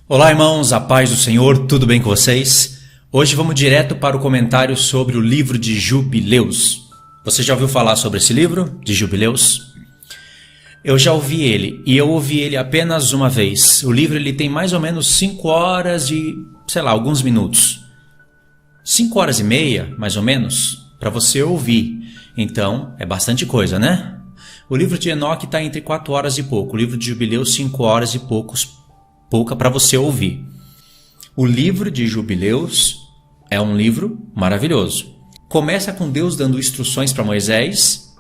Olá, irmãos, a paz do Senhor, tudo bem com vocês? Hoje vamos direto para o comentário sobre o livro de Jubileus. Você já ouviu falar sobre esse livro de Jubileus? Eu já ouvi ele, e eu ouvi ele apenas uma vez. O livro ele tem mais ou menos 5 horas e, alguns minutos. 5 horas e meia, mais ou menos, para você ouvir. Então, é bastante coisa, né? O livro de Enoque está entre 4 horas e pouco. O livro de Jubileus, 5 horas e pouca para você ouvir. O livro de Jubileus é um livro maravilhoso. Começa com Deus dando instruções para Moisés,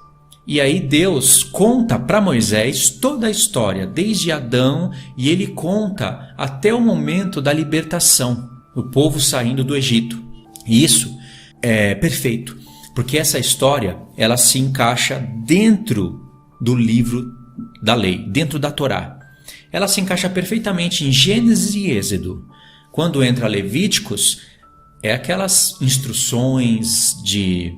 e aí Deus conta para Moisés toda a história, desde Adão, e ele conta até o momento da libertação, o povo saindo do Egito. E isso é perfeito, porque essa história ela se encaixa dentro do livro da lei, dentro da Torá. Ela se encaixa perfeitamente em Gênesis e Êxodo. Quando entra Levíticos, é aquelas instruções de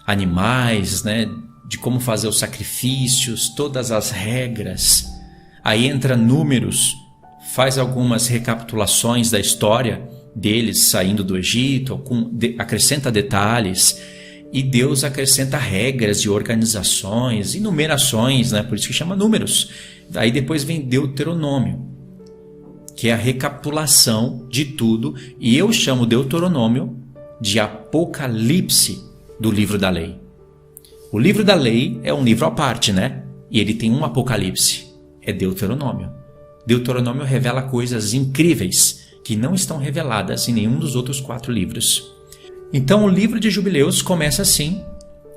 animais, né? De como fazer os sacrifícios, todas as regras. Aí entra Números, faz algumas recapitulações da história deles saindo do Egito, acrescenta detalhes. E Deus acrescenta regras e organizações e numerações, né? Por isso que chama Números. Aí depois vem Deuteronômio, que é a recapitulação de tudo. E eu chamo Deuteronômio de Apocalipse do livro da lei. O livro da lei é um livro à parte, né? E ele tem um Apocalipse. É Deuteronômio. Deuteronômio revela coisas incríveis que não estão reveladas em nenhum dos outros 4 livros. Então o livro de Jubileus começa assim,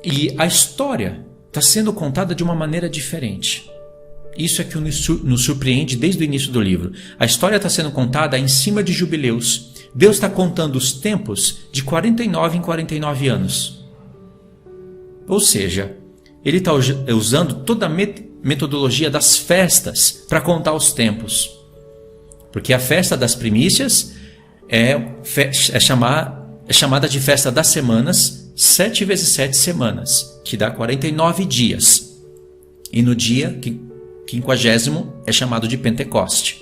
e a história está sendo contada de uma maneira diferente. Isso é que nos surpreende desde o início do livro. A história está sendo contada em cima de Jubileus. Deus está contando os tempos de 49 em 49 anos. Ou seja, ele está usando toda a metodologia das festas para contar os tempos. Porque a festa das primícias é chamada de festa das semanas, 7 vezes 7 semanas, que dá 49 dias. E no dia 50º é chamado de Pentecoste.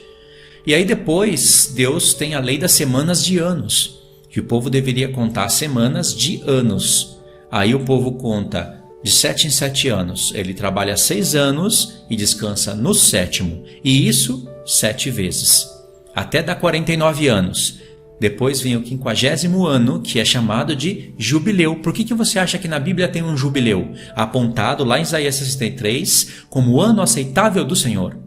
E aí depois Deus tem a lei das semanas de anos, que o povo deveria contar as semanas de anos. Aí o povo conta de 7 em 7 anos. Ele trabalha 6 anos e descansa no 7º. E isso 7 vezes. Até dar 49 anos. Depois vem o 50º ano, que é chamado de Jubileu. Por que você acha que na Bíblia tem um jubileu? Apontado lá em Isaías 63 como o ano aceitável do Senhor.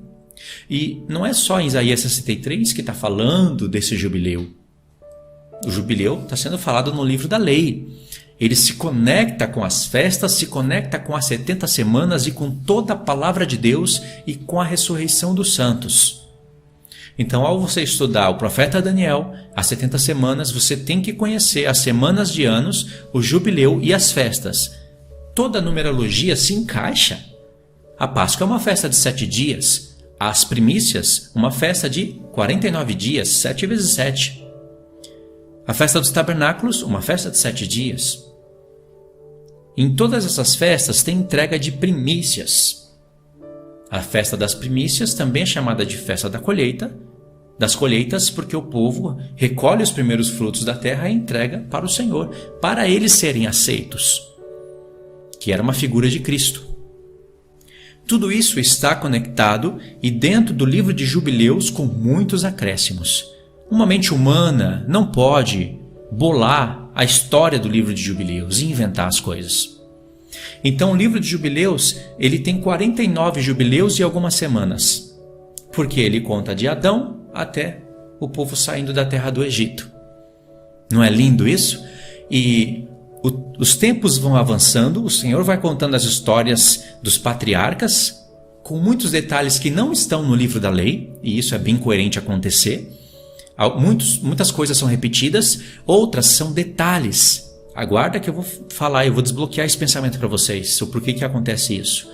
E não é só em Isaías 63 que está falando desse jubileu. O jubileu está sendo falado no livro da lei. Ele se conecta com as festas, se conecta com as 70 semanas e com toda a palavra de Deus e com a ressurreição dos santos. Então, ao você estudar o profeta Daniel, as 70 semanas, você tem que conhecer as semanas de anos, o jubileu e as festas. Toda a numerologia se encaixa. A Páscoa é uma festa de 7 dias. As primícias, uma festa de 49 dias, 7 vezes 7. A festa dos tabernáculos, uma festa de 7 dias. Em todas essas festas tem entrega de primícias. A festa das primícias também é chamada de festa das colheitas, porque o povo recolhe os primeiros frutos da terra e entrega para o Senhor, para eles serem aceitos, que era uma figura de Cristo. Tudo isso está conectado e dentro do livro de Jubileus com muitos acréscimos. Uma mente humana não pode bolar a história do livro de Jubileus e inventar as coisas. Então o livro de Jubileus, ele tem 49 jubileus e algumas semanas, porque ele conta de Adão até o povo saindo da terra do Egito. Não é lindo isso? E os tempos vão avançando, o Senhor vai contando as histórias dos patriarcas, com muitos detalhes que não estão no livro da lei, e isso é bem coerente acontecer. Muitas coisas são repetidas, outras são detalhes. Aguarda que eu vou falar, eu vou desbloquear esse pensamento para vocês, sobre por que acontece isso.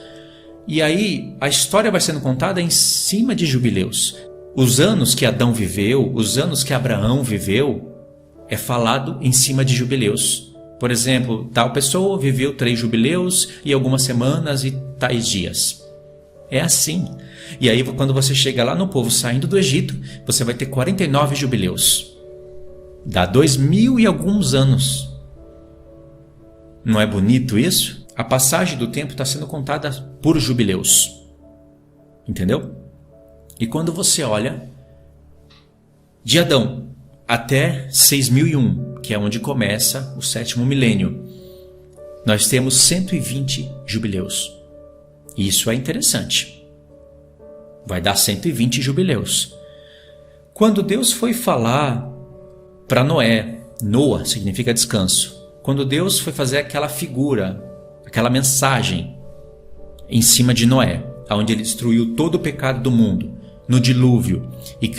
E aí, a história vai sendo contada em cima de jubileus. Os anos que Adão viveu, os anos que Abraão viveu, é falado em cima de jubileus. Por exemplo, tal pessoa viveu 3 jubileus e algumas semanas e tais dias. É assim. E aí quando você chega lá no povo saindo do Egito, você vai ter 49 jubileus. Dá 2000 e alguns anos. Não é bonito isso? A passagem do tempo está sendo contada por jubileus. Entendeu? E quando você olha de Adão até 6001, que é onde começa o 7º milênio, nós temos 120 jubileus. E isso é interessante. Vai dar 120 jubileus. Quando Deus foi falar para Noé, Noa significa descanso. Quando Deus foi fazer aquela figura, aquela mensagem em cima de Noé, onde ele destruiu todo o pecado do mundo no dilúvio e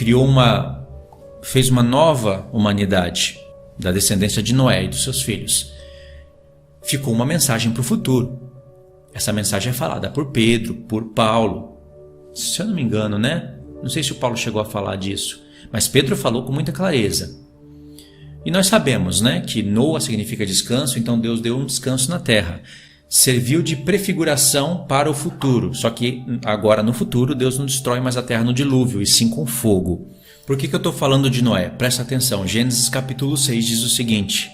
fez uma nova humanidade da descendência de Noé e dos seus filhos, ficou uma mensagem para o futuro. Essa mensagem é falada por Pedro, por Paulo. Se eu não me engano, né? Não sei se o Paulo chegou a falar disso, mas Pedro falou com muita clareza. E nós sabemos, né, que Noa significa descanso, então Deus deu um descanso na terra. Serviu de prefiguração para o futuro. Só que agora no futuro Deus não destrói mais a terra no dilúvio, e sim com fogo. Por que eu estou falando de Noé? Presta atenção, Gênesis capítulo 6 diz o seguinte: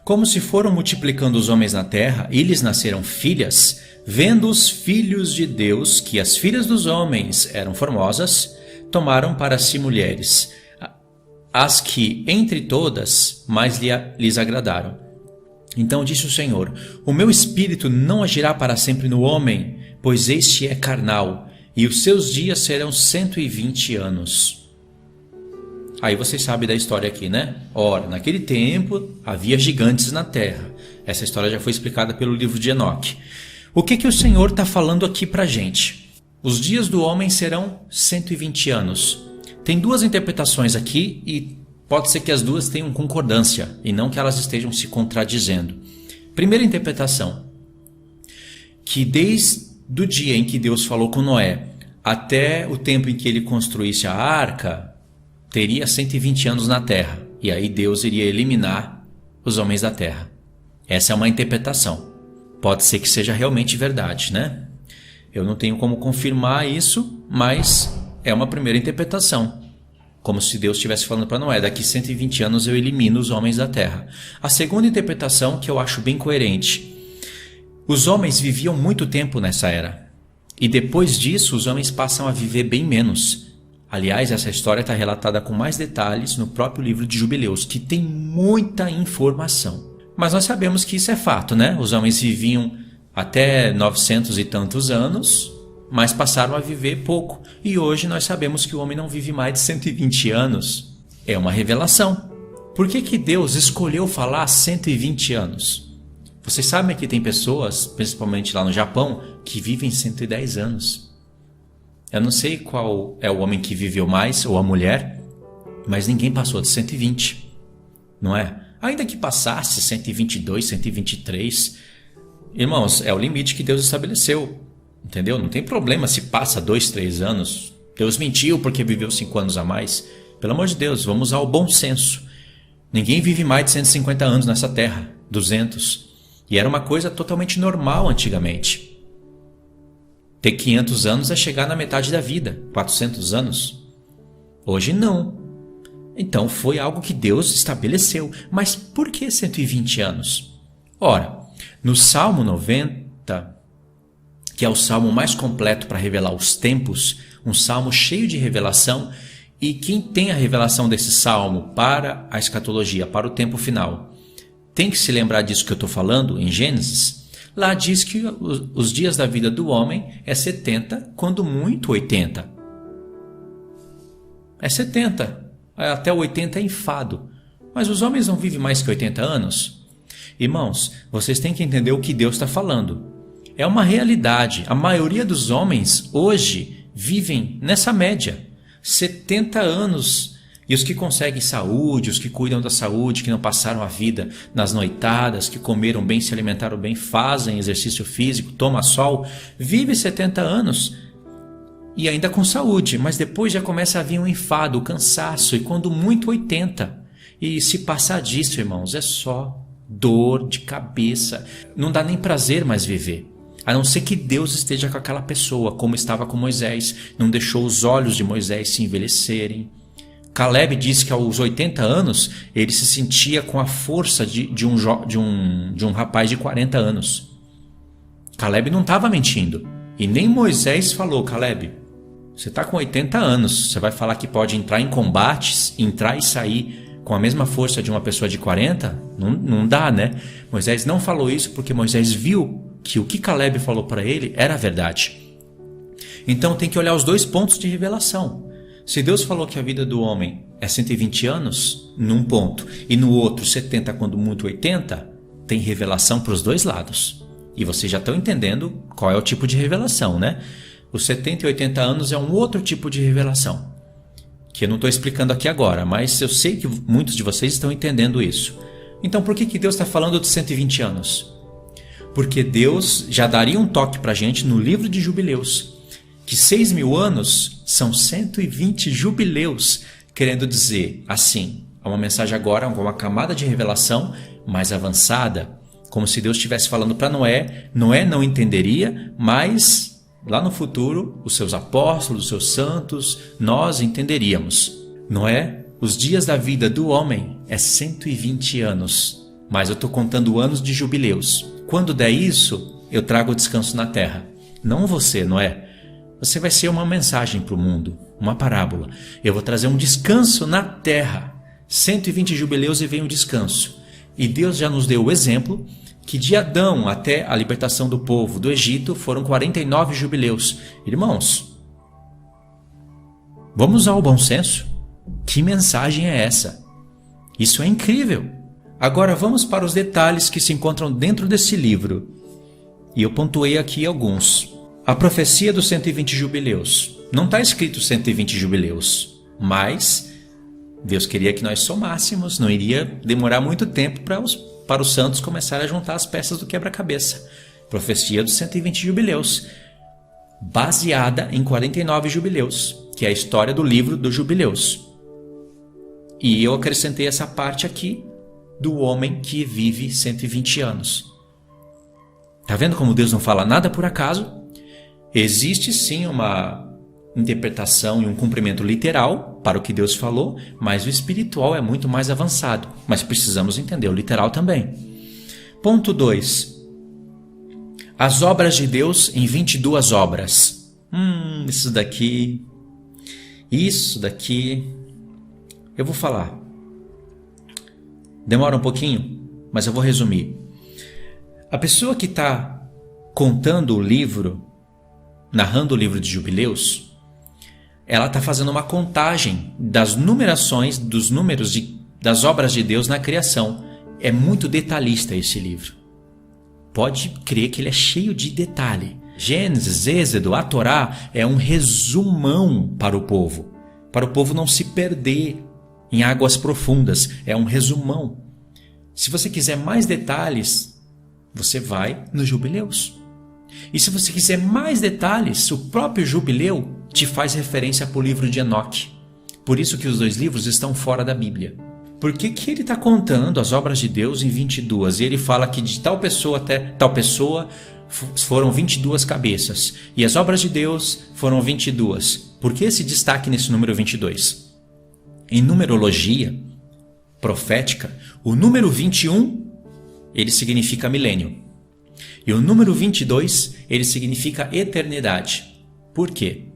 como se foram multiplicando os homens na terra, e lhes nasceram filhas, vendo os filhos de Deus que as filhas dos homens eram formosas, tomaram para si mulheres, as que entre todas mais lhes agradaram. Então disse o Senhor: o meu espírito não agirá para sempre no homem, pois este é carnal, e os seus dias serão 120 anos. Aí vocês sabem da história aqui, né? Ora, naquele tempo havia gigantes na terra. Essa história já foi explicada pelo livro de Enoque. O que o Senhor está falando aqui para a gente? Os dias do homem serão 120 anos. Tem duas interpretações aqui e pode ser que as duas tenham concordância e não que elas estejam se contradizendo. Primeira interpretação, que desde o dia em que Deus falou com Noé até o tempo em que ele construísse a arca, teria 120 anos na terra, e aí Deus iria eliminar os homens da terra. Essa é uma interpretação. Pode ser que seja realmente verdade, né? Eu não tenho como confirmar isso, mas é uma primeira interpretação. Como se Deus estivesse falando para Noé: daqui 120 anos eu elimino os homens da terra. A segunda interpretação, que eu acho bem coerente: os homens viviam muito tempo nessa era, e depois disso os homens passam a viver bem menos. Aliás, essa história está relatada com mais detalhes no próprio livro de Jubileus, que tem muita informação. Mas nós sabemos que isso é fato, né? Os homens viviam até 900 e tantos anos, mas passaram a viver pouco. E hoje nós sabemos que o homem não vive mais de 120 anos. É uma revelação. Por que Deus escolheu falar 120 anos? Vocês sabem que tem pessoas, principalmente lá no Japão, que vivem 110 anos. Eu não sei qual é o homem que viveu mais, ou a mulher, mas ninguém passou de 120, não é? Ainda que passasse 122, 123, irmãos, é o limite que Deus estabeleceu, entendeu? Não tem problema se passa 2, 3 anos. Deus mentiu porque viveu 5 anos a mais. Pelo amor de Deus, vamos ao bom senso. Ninguém vive mais de 150 anos nessa terra, 200. E era uma coisa totalmente normal antigamente. Ter 500 anos é chegar na metade da vida, 400 anos. Hoje não. Então foi algo que Deus estabeleceu. Mas por que 120 anos? Ora, no Salmo 90, que é o salmo mais completo para revelar os tempos, um salmo cheio de revelação, e quem tem a revelação desse salmo para a escatologia, para o tempo final, tem que se lembrar disso que eu estou falando em Gênesis. Lá diz que os dias da vida do homem é 70, quando muito 80. É 70. Até 80 é enfado. Mas os homens não vivem mais que 80 anos? Irmãos, vocês têm que entender o que Deus está falando. É uma realidade. A maioria dos homens hoje vivem nessa média. 70 anos. E os que conseguem saúde, os que cuidam da saúde, que não passaram a vida nas noitadas, que comeram bem, se alimentaram bem, fazem exercício físico, tomam sol, vivem 70 anos e ainda com saúde, mas depois já começa a vir um enfado, o cansaço, e quando muito 80. E se passar disso, irmãos, é só dor de cabeça, não dá nem prazer mais viver. a não ser que Deus esteja com aquela pessoa, como estava com Moisés, não deixou os olhos de Moisés se envelhecerem. Caleb disse que aos 80 anos ele se sentia com a força de um rapaz de 40 anos. Caleb não estava mentindo. E nem Moisés falou: Caleb, você está com 80 anos, você vai falar que pode entrar em combates, entrar e sair com a mesma força de uma pessoa de 40? Não dá, né? Moisés não falou isso porque Moisés viu que o que Caleb falou para ele era a verdade. Então tem que olhar os dois pontos de revelação. Se Deus falou que a vida do homem é 120 anos, num ponto, e no outro 70, quando muito 80, tem revelação para os dois lados. E vocês já estão entendendo qual é o tipo de revelação, né? Os 70 e 80 anos é um outro tipo de revelação, que eu não estou explicando aqui agora, mas eu sei que muitos de vocês estão entendendo isso. Então por que Deus está falando de 120 anos? Porque Deus já daria um toque para a gente no livro de Jubileus, que 6.000 anos são 120 jubileus, querendo dizer assim, é uma mensagem agora, uma camada de revelação mais avançada, como se Deus estivesse falando para Noé. Noé não entenderia, mas lá no futuro, os seus apóstolos, os seus santos, nós entenderíamos. Noé, os dias da vida do homem é 120 anos, mas eu estou contando anos de jubileus. Quando der isso, eu trago o descanso na terra. Não você, Noé. Você vai ser uma mensagem para o mundo, uma parábola. Eu vou trazer um descanso na terra. 120 jubileus e vem o descanso. E Deus já nos deu o exemplo que de Adão até a libertação do povo do Egito foram 49 jubileus. Irmãos, vamos usar o bom senso? Que mensagem é essa? Isso é incrível. Agora vamos para os detalhes que se encontram dentro desse livro. E eu pontuei aqui alguns. A profecia dos 120 jubileus. Não está escrito 120 jubileus, mas Deus queria que nós somássemos, não iria demorar muito tempo para os santos começarem a juntar as peças do quebra-cabeça. Profecia dos 120 jubileus, baseada em 49 jubileus, que é a história do livro dos jubileus. E eu acrescentei essa parte aqui do homem que vive 120 anos. Está vendo como Deus não fala nada por acaso? Existe sim uma interpretação e um cumprimento literal para o que Deus falou, mas o espiritual é muito mais avançado. Mas precisamos entender o literal também. Ponto 2. As obras de Deus em 22 obras. Isso daqui. Eu vou falar. Demora um pouquinho, mas eu vou resumir. A pessoa que está contando o livro, narrando o livro de Jubileus, ela está fazendo uma contagem das numerações, dos números das obras de Deus na criação. É muito detalhista esse livro. Pode crer que ele é cheio de detalhe. Gênesis, Êxodo, a Torá é um resumão para o povo não se perder em águas profundas. É um resumão. Se você quiser mais detalhes, você vai no Jubileus. E se você quiser mais detalhes, o próprio Jubileu te faz referência para o livro de Enoque. Por isso que os dois livros estão fora da Bíblia. Por que ele está contando as obras de Deus em 22? E ele fala que de tal pessoa até tal pessoa foram 22 cabeças. E as obras de Deus foram 22. Por que esse destaque nesse número 22? Em numerologia profética, o número 21, ele significa milênio. E o número 22, ele significa eternidade. Por quê?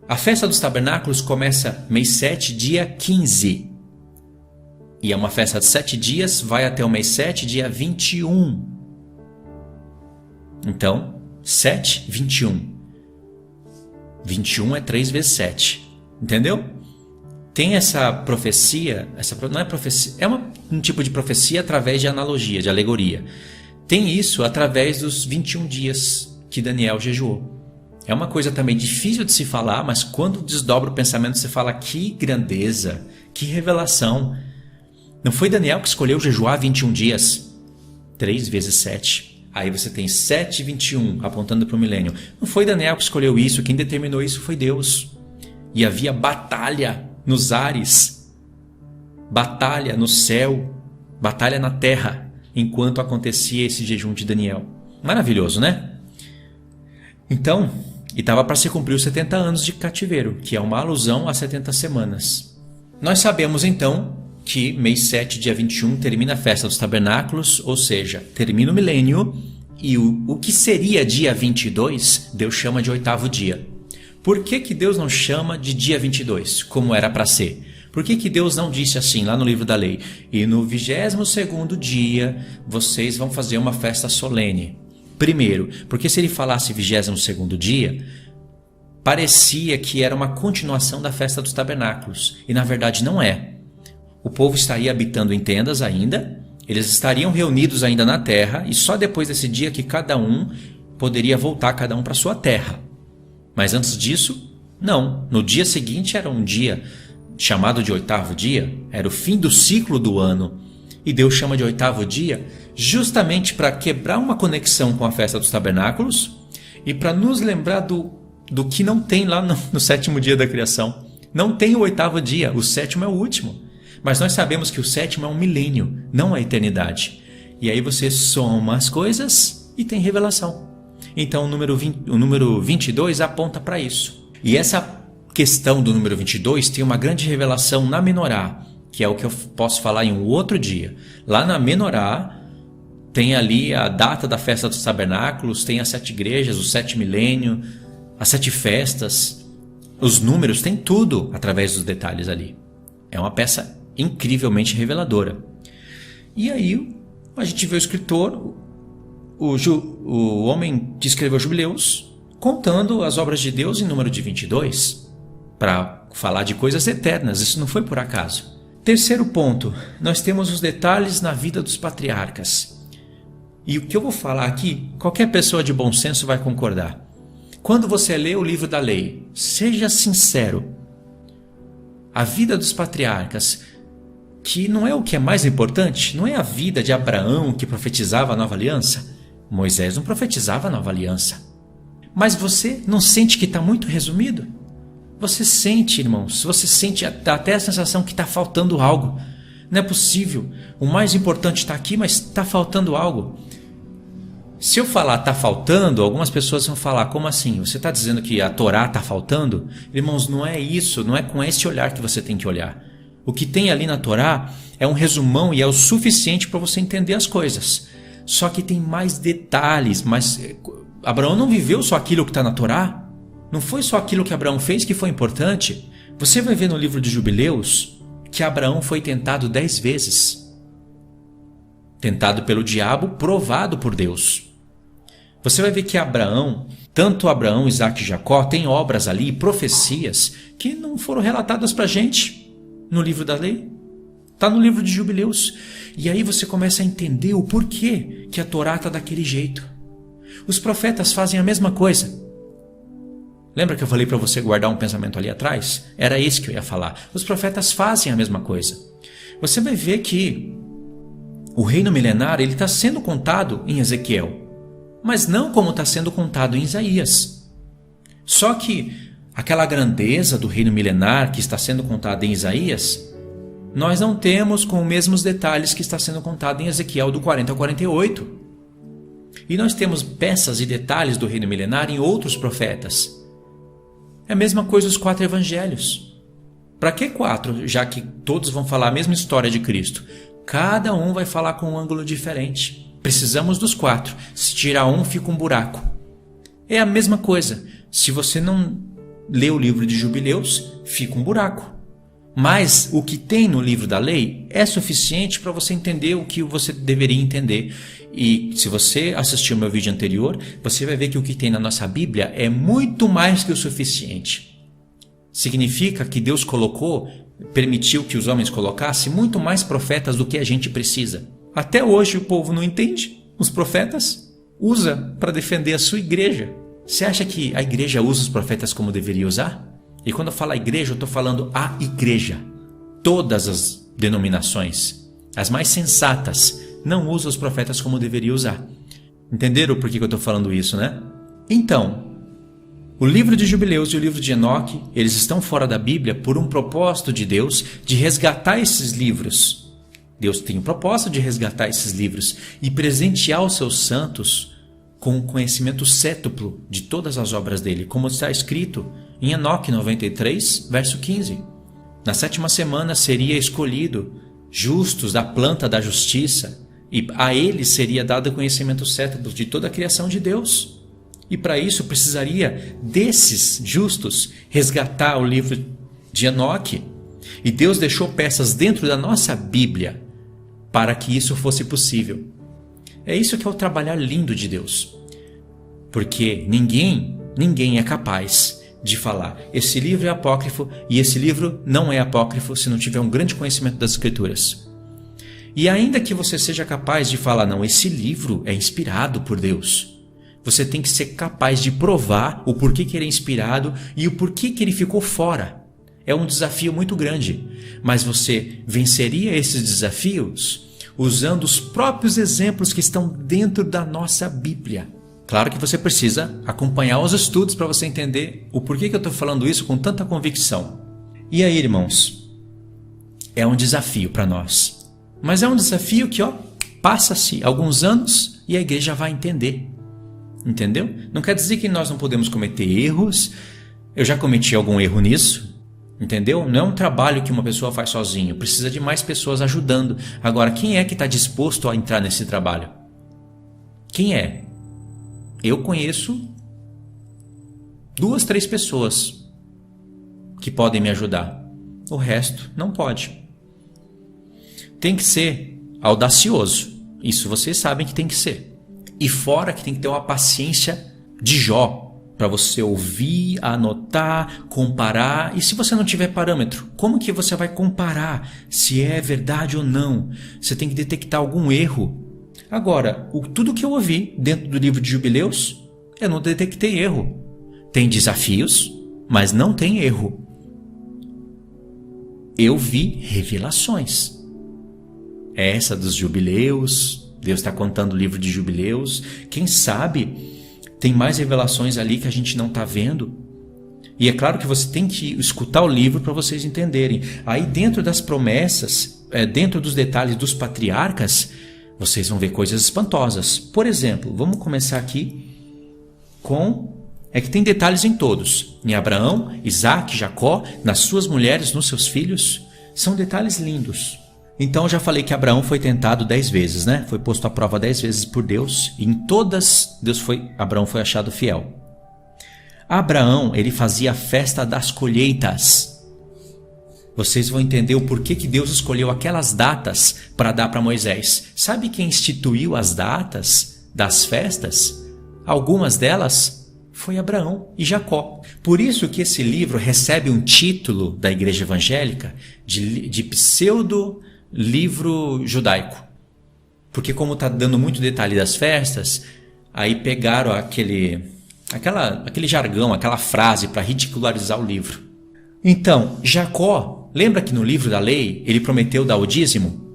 A festa dos tabernáculos começa mês 7, dia 15. E é uma festa de 7 dias, vai até o mês 7, dia 21. Então, 7, 21. 21 é 3 vezes 7. Entendeu? Tem essa profecia, não é profecia, é um tipo de profecia através de analogia, de alegoria. Tem isso através dos 21 dias que Daniel jejuou. É uma coisa também difícil de se falar, mas quando desdobra o pensamento, você fala: que grandeza, que revelação. Não foi Daniel que escolheu jejuar 21 dias? 3 vezes 7. Aí você tem 7 e 21, apontando para o milênio. Não foi Daniel que escolheu isso, quem determinou isso foi Deus. E havia batalha nos ares, batalha no céu, batalha na terra, enquanto acontecia esse jejum de Daniel. Maravilhoso, né? Então, e estava para se cumprir os 70 anos de cativeiro, que é uma alusão às 70 semanas. Nós sabemos então que mês 7, dia 21, termina a festa dos tabernáculos, ou seja, termina o milênio, e o que seria dia 22, Deus chama de 8º dia. Por que Deus não chama de dia 22, como era para ser? Por que Deus não disse assim lá no livro da lei? E no 22º dia vocês vão fazer uma festa solene. Primeiro, porque se ele falasse 22º dia, parecia que era uma continuação da festa dos tabernáculos. E na verdade não é. O povo estaria habitando em tendas ainda, eles estariam reunidos ainda na terra, e só depois desse dia que cada um poderia voltar cada um para sua terra. Mas antes disso, não. No dia seguinte era um dia chamado de 8º dia, era o fim do ciclo do ano. E Deus chama de 8º dia justamente para quebrar uma conexão com a festa dos tabernáculos e para nos lembrar do que não tem lá no 7º dia da criação. Não tem o 8º dia, o 7º é o último. Mas nós sabemos que o 7º é um milênio, não a eternidade. E aí você soma as coisas e tem revelação. Então o número 22 aponta para isso. E essa questão do número 22 tem uma grande revelação na Menorá, que é o que eu posso falar em um outro dia. Lá na Menorá tem ali a data da festa dos tabernáculos, tem as 7 igrejas, o 7 milênio, as 7 festas, os números, tem tudo através dos detalhes ali. É uma peça incrivelmente reveladora. E aí a gente vê o escritor, o homem que escreveu Jubileus, contando as obras de Deus em número de 22, para falar de coisas eternas. Isso não foi por acaso. Terceiro ponto, nós temos os detalhes na vida dos patriarcas. E o que eu vou falar aqui, qualquer pessoa de bom senso vai concordar. Quando você lê o livro da lei, seja sincero. A vida dos patriarcas, que não é o que é mais importante, não é a vida de Abraão que profetizava a nova aliança. Moisés não profetizava a nova aliança. Mas você não sente que está muito resumido? Você sente, irmãos, você sente até a sensação que está faltando algo. Não é possível. O mais importante está aqui, mas está faltando algo. Se eu falar está faltando, algumas pessoas vão falar, como assim? Você está dizendo que a Torá está faltando? Irmãos, não é isso, não é com esse olhar que você tem que olhar. O que tem ali na Torá é um resumão e é o suficiente para você entender as coisas. Só que tem mais detalhes, mas Abraão não viveu só aquilo que está na Torá. Não foi só aquilo que Abraão fez que foi importante. Você vai ver no livro de Jubileus que Abraão foi tentado 10 vezes. Tentado pelo diabo, provado por Deus. Você vai ver que tanto Abraão, Isaac e Jacó, têm obras ali, profecias, que não foram relatadas para a gente no livro da lei. Está no livro de Jubileus. E aí você começa a entender o porquê que a Torá está daquele jeito. Os profetas fazem a mesma coisa. Lembra que eu falei para você guardar um pensamento ali atrás? Era esse que eu ia falar. Os profetas fazem a mesma coisa. Você vai ver que o reino milenar está sendo contado em Ezequiel, mas não como está sendo contado em Isaías. Só que aquela grandeza do reino milenar que está sendo contada em Isaías, nós não temos com os mesmos detalhes que está sendo contado em Ezequiel do 40 ao 48. E nós temos peças e detalhes do reino milenar em outros profetas. É a mesma coisa os 4 evangelhos. Para que 4, já que todos vão falar a mesma história de Cristo? Cada um vai falar com um ângulo diferente. Precisamos dos 4. Se tirar um, fica um buraco. É a mesma coisa. Se você não lê o livro de Jubileus, fica um buraco. Mas o que tem no livro da lei é suficiente para você entender o que você deveria entender. E se você assistiu ao meu vídeo anterior, você vai ver que o que tem na nossa Bíblia é muito mais que o suficiente. Significa que Deus permitiu que os homens colocassem muito mais profetas do que a gente precisa. Até hoje o povo não entende. Os profetas usa para defender a sua igreja. Você acha que a igreja usa os profetas como deveria usar? E quando eu falo igreja, eu estou falando a igreja. Todas as denominações, as mais sensatas, não usam os profetas como deveria usar. Entenderam por que eu estou falando isso, né? Então, o livro de Jubileus e o livro de Enoque, eles estão fora da Bíblia por um propósito de Deus de resgatar esses livros. Deus tem um propósito de resgatar esses livros e presentear os seus santos com o conhecimento cétuplo de todas as obras dele, como está escrito em Enoque 93, verso 15. Na 7ª semana seria escolhido justos da planta da justiça, e a eles seria dado conhecimento cétuplo de toda a criação de Deus. E para isso precisaria desses justos resgatar o livro de Enoque. E Deus deixou peças dentro da nossa Bíblia para que isso fosse possível. É isso que é o trabalhar lindo de Deus. Porque ninguém é capaz de falar: esse livro é apócrifo e esse livro não é apócrifo, se não tiver um grande conhecimento das Escrituras. E ainda que você seja capaz de falar: não, esse livro é inspirado por Deus, você tem que ser capaz de provar o porquê que ele é inspirado e o porquê que ele ficou fora. É um desafio muito grande, mas você venceria esses desafios usando os próprios exemplos que estão dentro da nossa Bíblia. Claro que você precisa acompanhar os estudos para você entender o porquê que eu estou falando isso com tanta convicção. E aí, irmãos, é um desafio para nós. Mas é um desafio que, passa-se alguns anos e a igreja vai entender. Entendeu? Não quer dizer que nós não podemos cometer erros. Eu já cometi algum erro nisso. Entendeu? Não é um trabalho que uma pessoa faz sozinho. Precisa de mais pessoas ajudando. Agora, quem é que está disposto a entrar nesse trabalho? Quem é? Eu conheço 2, 3 pessoas que podem me ajudar. O resto não pode. Tem que ser audacioso. Isso vocês sabem que tem que ser. E fora que tem que ter uma paciência de Jó. Para você ouvir, anotar, comparar. E se você não tiver parâmetro, como que você vai comparar se é verdade ou não? Você tem que detectar algum erro. Agora, tudo que eu ouvi dentro do livro de Jubileus, eu não detectei erro. Tem desafios, mas não tem erro. Eu vi revelações. Essa dos Jubileus, Deus está contando o livro de Jubileus. Quem sabe tem mais revelações ali que a gente não está vendo. E é claro que você tem que escutar o livro para vocês entenderem. Aí dentro das promessas, dentro dos detalhes dos patriarcas, vocês vão ver coisas espantosas. Por exemplo, vamos começar aqui com... É que tem detalhes em todos. Em Abraão, Isaac, Jacó, nas suas mulheres, nos seus filhos. São detalhes lindos. Então eu já falei que Abraão foi tentado 10 vezes, né? Foi posto à prova 10 vezes por Deus. E em todas, Abraão foi achado fiel. Abraão, ele fazia a festa das colheitas. Vocês vão entender o porquê que Deus escolheu aquelas datas para dar para Moisés. Sabe quem instituiu as datas das festas? Algumas delas foi Abraão e Jacó. Por isso que esse livro recebe um título da igreja evangélica de pseudo-livro judaico. Porque como está dando muito detalhe das festas, aí pegaram aquele jargão, aquela frase para ridicularizar o livro. Então, Jacó, lembra que no livro da lei ele prometeu dar o dízimo?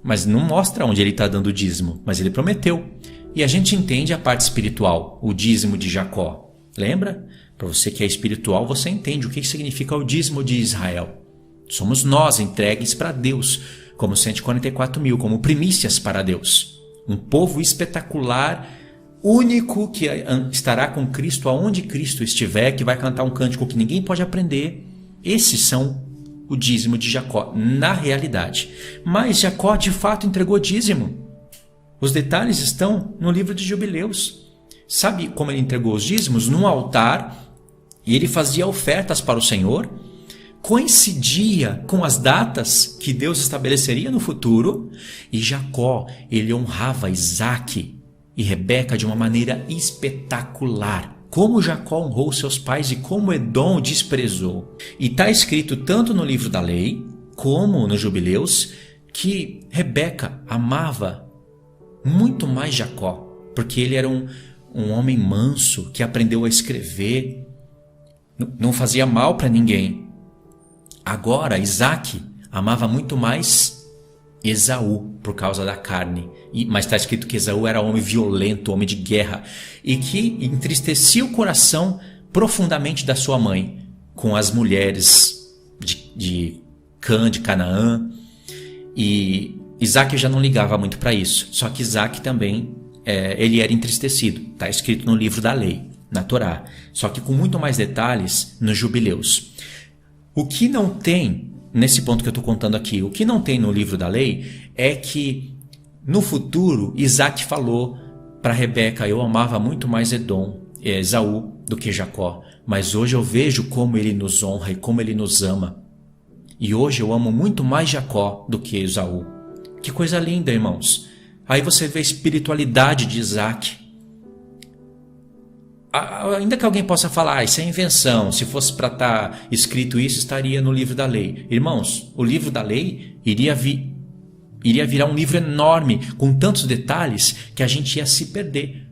Mas não mostra onde ele está dando o dízimo, mas ele prometeu. E a gente entende a parte espiritual, o dízimo de Jacó. Lembra? Para você que é espiritual, você entende o que significa o dízimo de Israel. Somos nós entregues para Deus, como 144.000, como primícias para Deus. Um povo espetacular, único, que estará com Cristo aonde Cristo estiver, que vai cantar um cântico que ninguém pode aprender. Esses são o dízimo de Jacó, na realidade. Mas Jacó de fato entregou dízimo. Os detalhes estão no livro de Jubileus. Sabe como ele entregou os dízimos? Num altar, e ele fazia ofertas para o Senhor. Coincidia com as datas que Deus estabeleceria no futuro. E Jacó, ele honrava Isaac e Rebeca de uma maneira espetacular. Como Jacó honrou seus pais e como Edom desprezou. E está escrito tanto no livro da lei, como no Jubileus, que Rebeca amava muito mais Jacó, porque ele era um homem manso, que aprendeu a escrever, não fazia mal para ninguém. Agora, Isaac amava muito mais Esaú, por causa da carne. Mas está escrito que Esaú era homem violento, homem de guerra, e que entristecia o coração profundamente da sua mãe, com as mulheres de Canaã. E Isaac já não ligava muito para isso. Só que Isaac também ele era entristecido. Está escrito no livro da lei, na Torá. Só que com muito mais detalhes nos jubileus. O que não tem, nesse ponto que eu estou contando aqui, o que não tem no livro da lei é que no futuro Isaac falou para Rebeca: eu amava muito mais Esaú do que Jacó, mas hoje eu vejo como ele nos honra e como ele nos ama. E hoje eu amo muito mais Jacó do que Esaú. Que coisa linda, irmãos. Aí você vê a espiritualidade de Isaac. Ainda que alguém possa falar, isso é invenção, se fosse para estar escrito isso, estaria no livro da lei. Irmãos, o livro da lei iria virar um livro enorme, com tantos detalhes, que a gente ia se perder.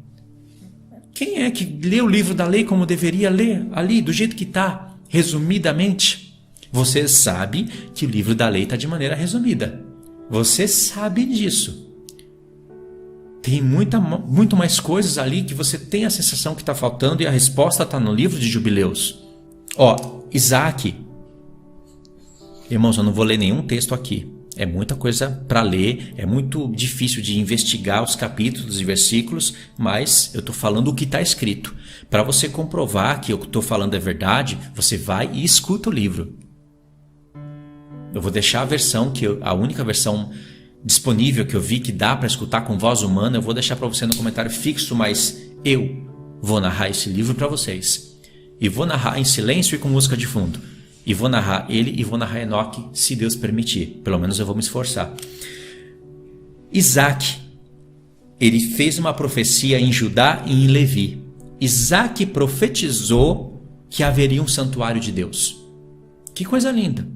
Quem é que lê o livro da lei como deveria ler, ali, do jeito que está, resumidamente? Você sabe que o livro da lei está de maneira resumida. Você sabe disso. Tem muito mais coisas ali que você tem a sensação que está faltando, e a resposta está no livro de Jubileus. Isaac. Irmãos, eu não vou ler nenhum texto aqui. É muita coisa para ler, é muito difícil de investigar os capítulos e versículos, mas eu estou falando o que está escrito. Para você comprovar que o que eu estou falando é verdade, você vai e escuta o livro. Eu vou deixar a única versão disponível que eu vi que dá para escutar com voz humana, eu vou deixar para você no comentário fixo, mas eu vou narrar esse livro para vocês. E vou narrar em silêncio e com música de fundo. E vou narrar ele e vou narrar Enoque, se Deus permitir. Pelo menos eu vou me esforçar. Isaac, ele fez uma profecia em Judá e em Levi. Isaac profetizou que haveria um santuário de Deus. Que coisa linda!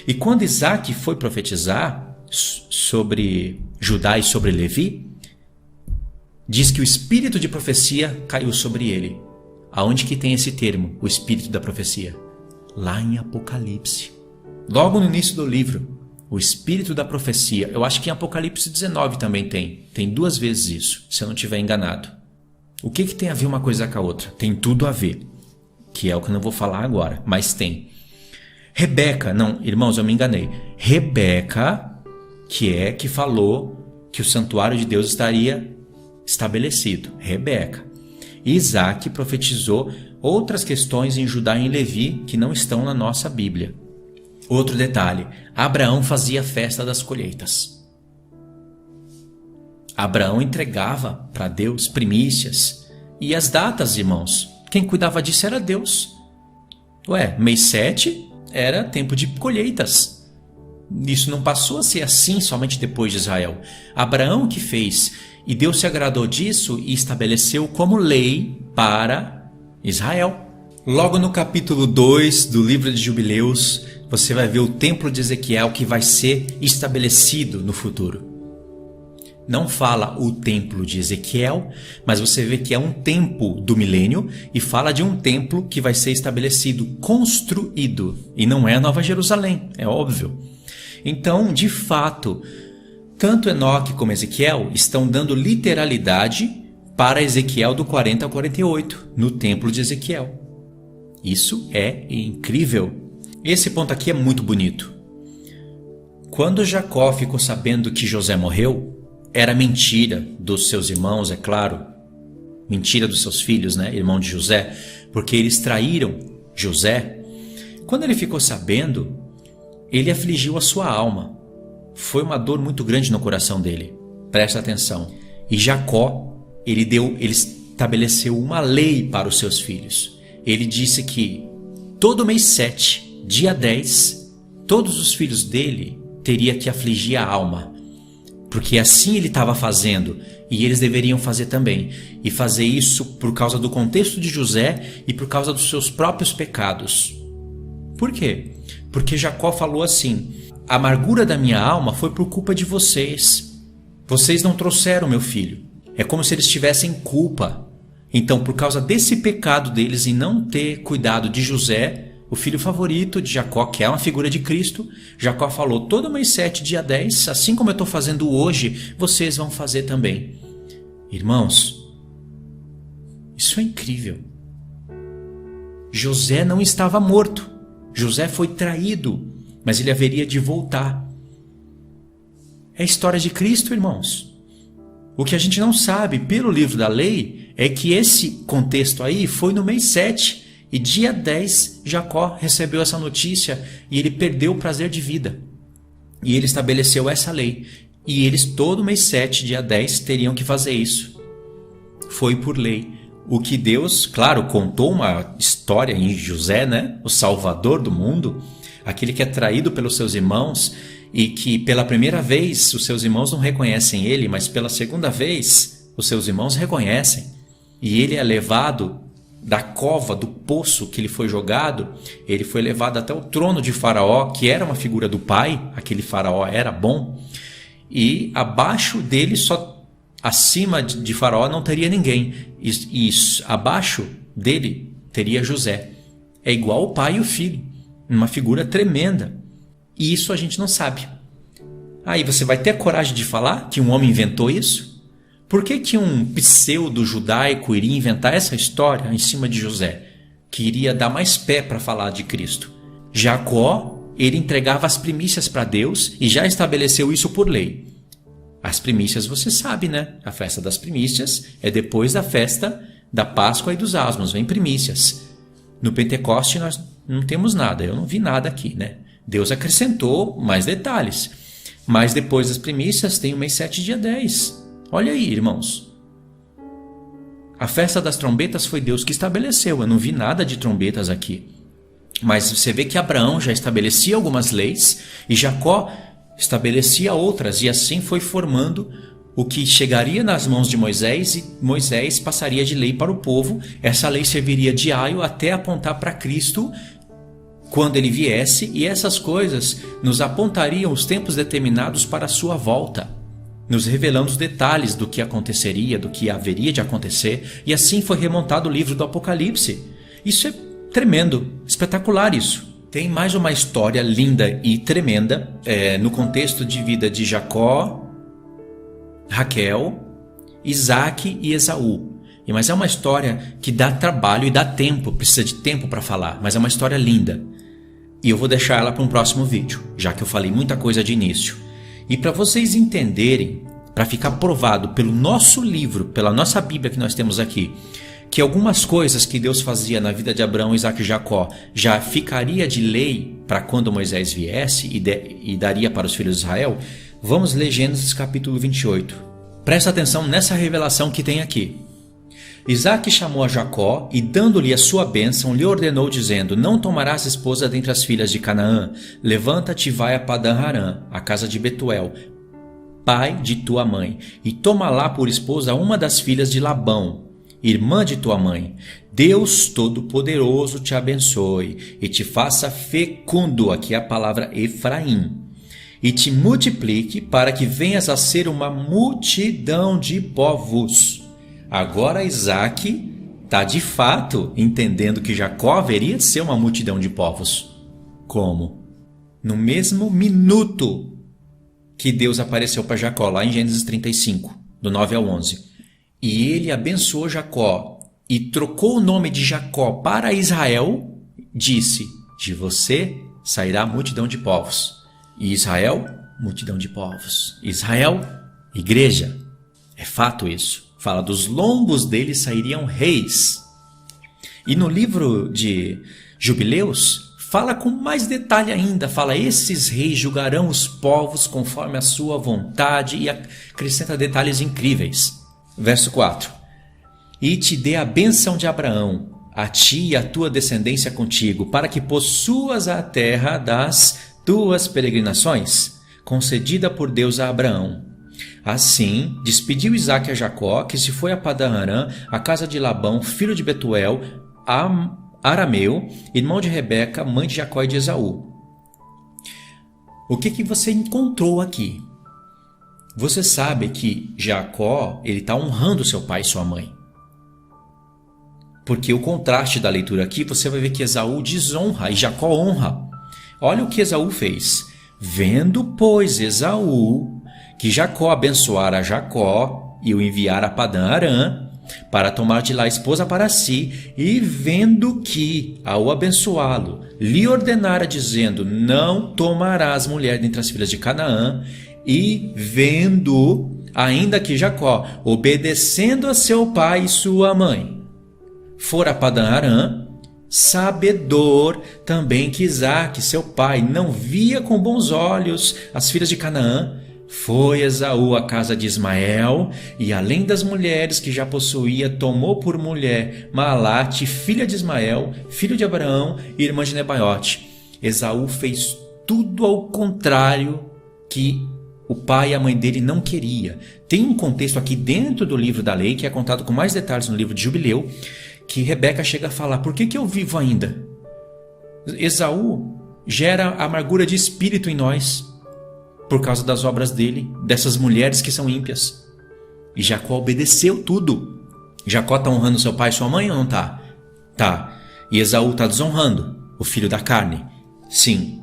E quando Isaac foi profetizar sobre Judá e sobre Levi, diz que o espírito de profecia caiu sobre ele. Aonde que tem esse termo, o espírito da profecia? Lá em Apocalipse. Logo no início do livro, o espírito da profecia. Eu acho que em Apocalipse 19 também tem. Tem 2 vezes isso, se eu não estiver enganado. O que tem a ver uma coisa com a outra? Tem tudo a ver. Que é o que eu não vou falar agora, mas tem. Rebeca, não, irmãos, eu me enganei. Rebeca, que falou que o santuário de Deus estaria estabelecido. Rebeca. Isaac profetizou outras questões em Judá e em Levi que não estão na nossa Bíblia. Outro detalhe, Abraão fazia festa das colheitas. Abraão entregava para Deus primícias. E as datas, irmãos, quem cuidava disso era Deus. Mês 7 era tempo de colheitas. Isso não passou a ser assim somente depois de Israel. Abraão que fez, e Deus se agradou disso e estabeleceu como lei para Israel. Logo no capítulo 2 do livro de Jubileus, você vai ver o templo de Ezequiel que vai ser estabelecido no futuro. Não fala o templo de Ezequiel, mas você vê que é um tempo do milênio e fala de um templo que vai ser estabelecido, construído. E não é a Nova Jerusalém, é óbvio. Então, de fato, tanto Enoque como Ezequiel estão dando literalidade para Ezequiel do 40 ao 48, no templo de Ezequiel. Isso é incrível. Esse ponto aqui é muito bonito. Quando Jacó ficou sabendo que José morreu, era mentira dos seus irmãos, é claro. Mentira dos seus filhos, né? Irmão de José. Porque eles traíram José. Quando ele ficou sabendo, ele afligiu a sua alma. Foi uma dor muito grande no coração dele. Presta atenção. E Jacó, ele estabeleceu uma lei para os seus filhos. Ele disse que todo mês 7, dia 10, todos os filhos dele teria que afligir a alma. Porque assim ele estava fazendo, e eles deveriam fazer também. E fazer isso por causa do contexto de José e por causa dos seus próprios pecados. Por quê? Porque Jacó falou assim: a amargura da minha alma foi por culpa de vocês. Vocês não trouxeram meu filho. É como se eles tivessem culpa. Então, por causa desse pecado deles em não ter cuidado de José, o filho favorito de Jacó, que é uma figura de Cristo, Jacó falou: todo mês 7, dia 10, assim como eu estou fazendo hoje, vocês vão fazer também. Irmãos, isso é incrível. José não estava morto. José foi traído, mas ele haveria de voltar. É a história de Cristo, irmãos. O que a gente não sabe pelo livro da lei é que esse contexto aí foi no mês 7 e dia 10 Jacó recebeu essa notícia e ele perdeu o prazer de vida. E ele estabeleceu essa lei. E eles todo mês 7, dia 10, teriam que fazer isso. Foi por lei. O que Deus, claro, contou uma história em José, né? O salvador do mundo, aquele que é traído pelos seus irmãos e que pela primeira vez os seus irmãos não reconhecem ele, mas pela segunda vez os seus irmãos reconhecem. E ele é levado da cova, do poço que ele foi jogado, ele foi levado até o trono de Faraó, que era uma figura do pai, aquele Faraó era bom, e abaixo dele, só acima de Faraó não teria ninguém, e abaixo dele teria José. É igual o pai e o filho, uma figura tremenda, e isso a gente não sabe. Aí você vai ter a coragem de falar que um homem inventou isso? Por que um pseudo-judaico iria inventar essa história em cima de José, que iria dar mais pé para falar de Cristo? Jacó, ele entregava as primícias para Deus e já estabeleceu isso por lei. As primícias você sabe, né? A festa das primícias é depois da festa da Páscoa e dos Asmos, vem primícias. No Pentecoste nós não temos nada, eu não vi nada aqui, né? Deus acrescentou mais detalhes. Mas depois das primícias tem o mês 7, dia 10. Olha aí, irmãos. A festa das trombetas foi Deus que estabeleceu. Eu não vi nada de trombetas aqui. Mas você vê que Abraão já estabelecia algumas leis e Jacó estabelecia outras. E assim foi formando o que chegaria nas mãos de Moisés e Moisés passaria de lei para o povo. Essa lei serviria de aio até apontar para Cristo quando ele viesse. E essas coisas nos apontariam os tempos determinados para a sua volta, nos revelando os detalhes do que aconteceria, do que haveria de acontecer, e assim foi remontado o livro do Apocalipse. Isso é tremendo, espetacular isso. Tem mais uma história linda e tremenda no contexto de vida de Jacó, Raquel, Isaac e Esaú. Mas é uma história que dá trabalho e dá tempo, precisa de tempo para falar, mas é uma história linda. E eu vou deixar ela para um próximo vídeo, já que eu falei muita coisa de início. E para vocês entenderem, para ficar provado pelo nosso livro, pela nossa Bíblia que nós temos aqui, que algumas coisas que Deus fazia na vida de Abraão, Isaac e Jacó já ficaria de lei para quando Moisés viesse e daria para os filhos de Israel, vamos ler Gênesis capítulo 28. Presta atenção nessa revelação que tem aqui. Isaac chamou a Jacó e, dando-lhe a sua bênção, lhe ordenou, dizendo: Não tomarás esposa dentre as filhas de Canaã. Levanta-te e vai a Padã-Arã, a casa de Betuel, pai de tua mãe, e toma lá por esposa uma das filhas de Labão, irmã de tua mãe. Deus Todo-Poderoso te abençoe e te faça fecundo, aqui é a palavra Efraim, e te multiplique para que venhas a ser uma multidão de povos. Agora Isaac está de fato entendendo que Jacó haveria de ser uma multidão de povos. Como? No mesmo minuto que Deus apareceu para Jacó, lá em Gênesis 35, do 9 ao 11. E ele abençoou Jacó e trocou o nome de Jacó para Israel, disse: de você sairá multidão de povos. E Israel, multidão de povos. Israel, igreja. É fato isso. Fala, dos lombos dele sairiam reis. E no livro de Jubileus, fala com mais detalhe ainda. Fala, esses reis julgarão os povos conforme a sua vontade, e acrescenta detalhes incríveis. Verso 4. E te dê a bênção de Abraão, a ti e a tua descendência contigo, para que possuas a terra das tuas peregrinações, concedida por Deus a Abraão. Assim, despediu Isaque a Jacó, que se foi a Padã-Arã, a casa de Labão, filho de Betuel, arameu, irmão de Rebeca, mãe de Jacó e de Esaú. O que você encontrou aqui? Você sabe que Jacó está honrando seu pai e sua mãe. Porque o contraste da leitura aqui, você vai ver que Esaú desonra e Jacó honra. Olha o que Esaú fez. Vendo, pois, Esaú que Jacó abençoara Jacó e o enviara a Padã-Arã para tomar de lá esposa para si, e vendo que, ao abençoá-lo, lhe ordenara, dizendo: Não tomarás mulher dentre as filhas de Canaã, e vendo ainda que Jacó, obedecendo a seu pai e sua mãe, fora a Padã-Arã, sabedor também que Isaque, seu pai, não via com bons olhos as filhas de Canaã, foi Esaú à casa de Ismael, e além das mulheres que já possuía, tomou por mulher Maalate, filha de Ismael, filho de Abraão, irmã de Nebaiote. Esaú fez tudo ao contrário que o pai e a mãe dele não queria. Tem um contexto aqui dentro do livro da lei, que é contado com mais detalhes no livro de Jubileu, que Rebeca chega a falar: por que eu vivo ainda? Esaú gera amargura de espírito em nós, por causa das obras dele, dessas mulheres que são ímpias. E Jacó obedeceu tudo. Jacó está honrando seu pai e sua mãe ou não está? Tá. E Esaú está desonrando o filho da carne? Sim.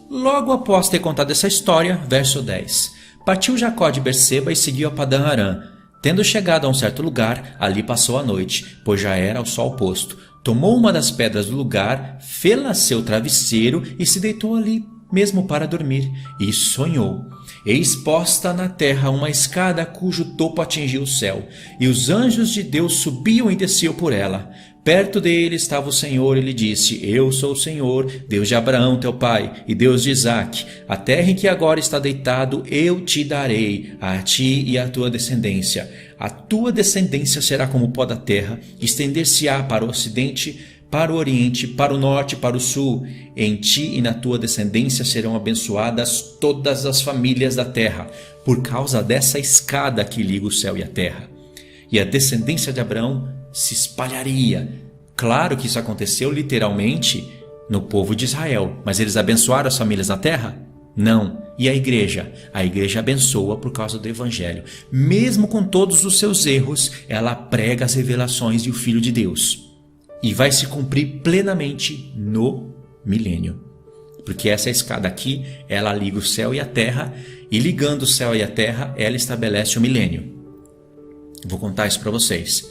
Logo após ter contado essa história, verso 10. Partiu Jacó de Berseba e seguiu a Padã-Arã. Tendo chegado a um certo lugar, ali passou a noite, pois já era o sol posto. Tomou uma das pedras do lugar, fê-la seu travesseiro e se deitou ali mesmo para dormir, e sonhou. Eis posta na terra uma escada cujo topo atingia o céu, e os anjos de Deus subiam e desciam por ela. Perto dele estava o Senhor e lhe disse: Eu sou o Senhor, Deus de Abraão teu pai, e Deus de Isaque. A terra em que agora está deitado eu te darei, a ti e à tua descendência. A tua descendência será como o pó da terra, estender-se-á para o ocidente, para o oriente, para o norte, para o sul. Em ti e na tua descendência serão abençoadas todas as famílias da terra, por causa dessa escada que liga o céu e a terra. E a descendência de Abraão se espalharia. Claro que isso aconteceu literalmente no povo de Israel, mas eles abençoaram as famílias na terra? Não. E a igreja? A igreja abençoa por causa do evangelho. Mesmo com todos os seus erros, ela prega as revelações de o Filho de Deus. E vai se cumprir plenamente no milênio. Porque essa escada aqui, ela liga o céu e a terra, e ligando o céu e a terra, ela estabelece o milênio. Vou contar isso para vocês.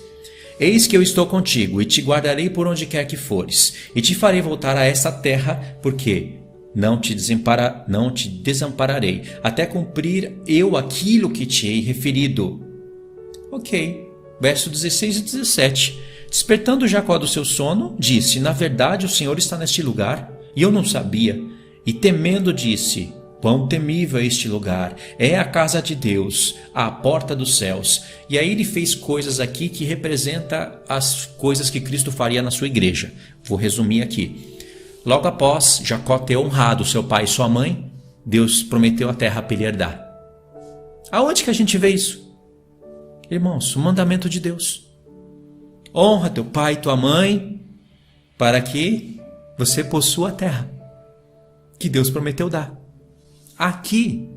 Eis que eu estou contigo, e te guardarei por onde quer que fores, e te farei voltar a esta terra, porque não te desampararei, até cumprir eu aquilo que te hei referido. Ok, verso 16 e 17. Despertando Jacó do seu sono, disse: Na verdade o Senhor está neste lugar, e eu não sabia. E temendo disse: Quão temível é este lugar! É a casa de Deus, a porta dos céus. E aí ele fez coisas aqui que representam as coisas que Cristo faria na sua igreja. Vou resumir aqui. Logo após Jacó ter honrado seu pai e sua mãe, Deus prometeu a terra para ele herdar. Aonde que a gente vê isso? Irmãos, o mandamento de Deus. Honra teu pai e tua mãe, para que você possua a terra que Deus prometeu dar. Aqui